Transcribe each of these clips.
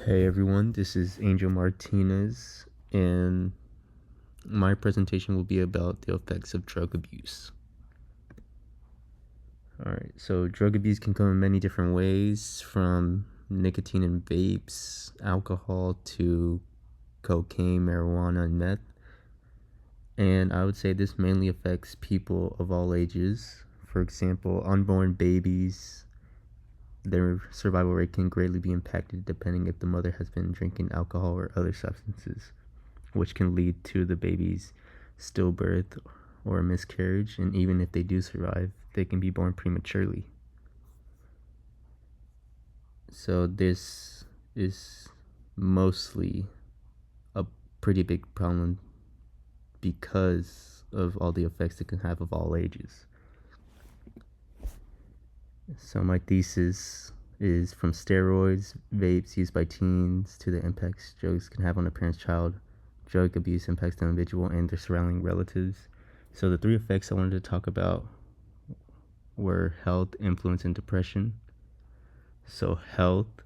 Hey everyone, this is Angel Martinez, and my presentation will be about the effects of drug abuse. Alright, so drug abuse can come in many different ways, from nicotine in vapes, alcohol, to cocaine, marijuana, and meth. And I would say this mainly affects people of all ages. For example, unborn babies, their survival rate can greatly be impacted depending if the mother has been drinking alcohol or other substances, which can lead to the baby's stillbirth or a miscarriage, and even if they do survive, they can be born prematurely. So this is mostly a pretty big problem because of all the effects it can have of all ages. So my thesis is from steroids, vapes used by teens, to the impacts drugs can have on a parent's child. Drug abuse impacts the individual and their surrounding relatives. So the three effects I wanted to talk about were health, influence, and depression. So health,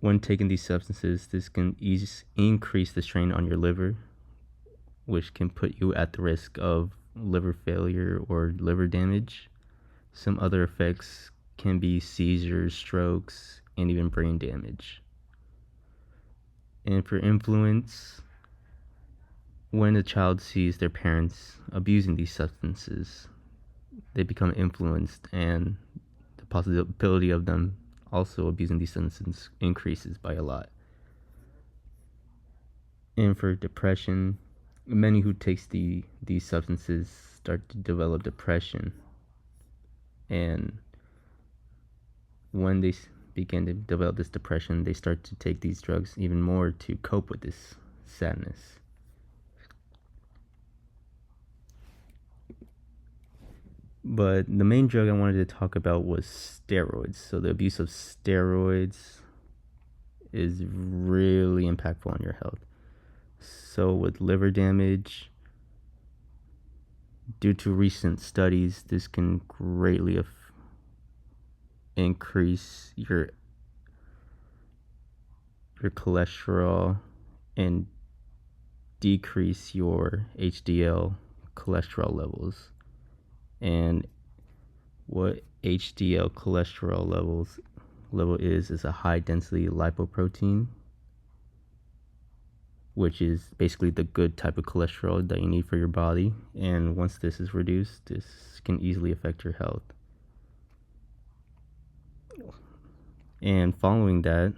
when taking these substances, this can increase the strain on your liver, which can put you at the risk of liver failure or liver damage. Some other effects can be seizures, strokes, and even brain damage. And for influence, when a child sees their parents abusing these substances, they become influenced, and the possibility of them also abusing these substances increases by a lot. And for depression, many who takes these substances start to develop depression, and when they begin to develop this depression, they start to take these drugs even more to cope with this sadness. But the main drug I wanted to talk about was steroids. So the abuse of steroids is really impactful on your health. So with liver damage, due to recent studies, this can greatly increase your cholesterol and decrease your HDL cholesterol levels. And what HDL cholesterol level is a high density lipoprotein, which is basically the good type of cholesterol that you need for your body. And once this is reduced, this can easily affect your health. And following that,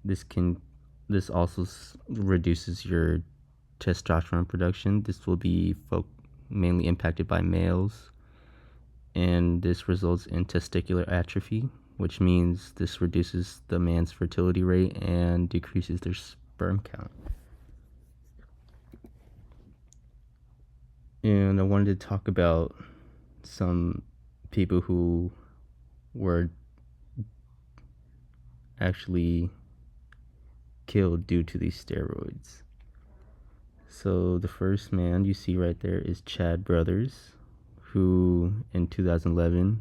this also reduces your testosterone production. This will be mainly impacted by males, and this results in testicular atrophy, which means this reduces the man's fertility rate and decreases their sperm count. And I wanted to talk about some people who were actually killed due to these steroids. So the first man you see right there is Chad Brothers, who in 2011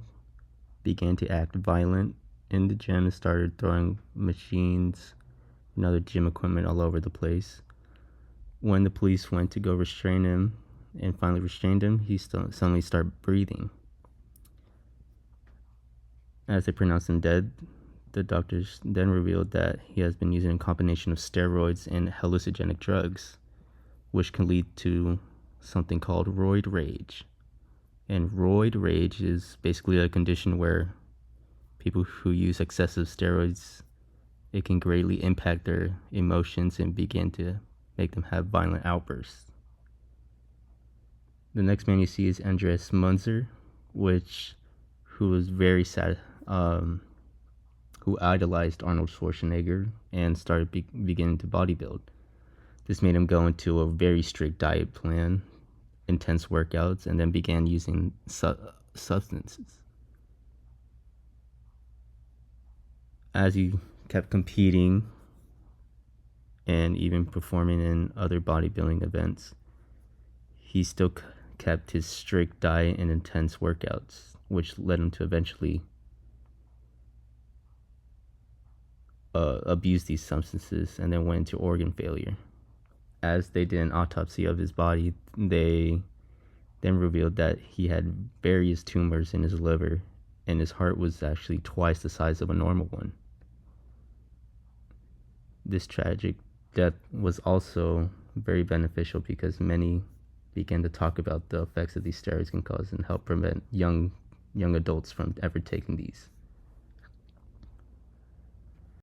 began to act violent in the gym and started throwing machines and other gym equipment all over the place. When the police went to go restrain him and finally restrained him, he suddenly started breathing. As they pronounced him dead, the doctors then revealed that he has been using a combination of steroids and hallucinogenic drugs, which can lead to something called roid rage. And roid rage is basically a condition where people who use excessive steroids, it can greatly impact their emotions and begin to make them have violent outbursts. The next man you see is Andreas Munzer, who was very sad, who idolized Arnold Schwarzenegger and started beginning to bodybuild. This made him go into a very strict diet plan, intense workouts, and then began using substances. As he kept competing and even performing in other bodybuilding events, he still kept his strict diet and intense workouts, which led him to eventually abused these substances and then went into organ failure. As they did an autopsy of his body, they then revealed that he had various tumors in his liver, and his heart was actually twice the size of a normal one. This tragic death was also very beneficial because many began to talk about the effects that these steroids can cause and help prevent young adults from ever taking these.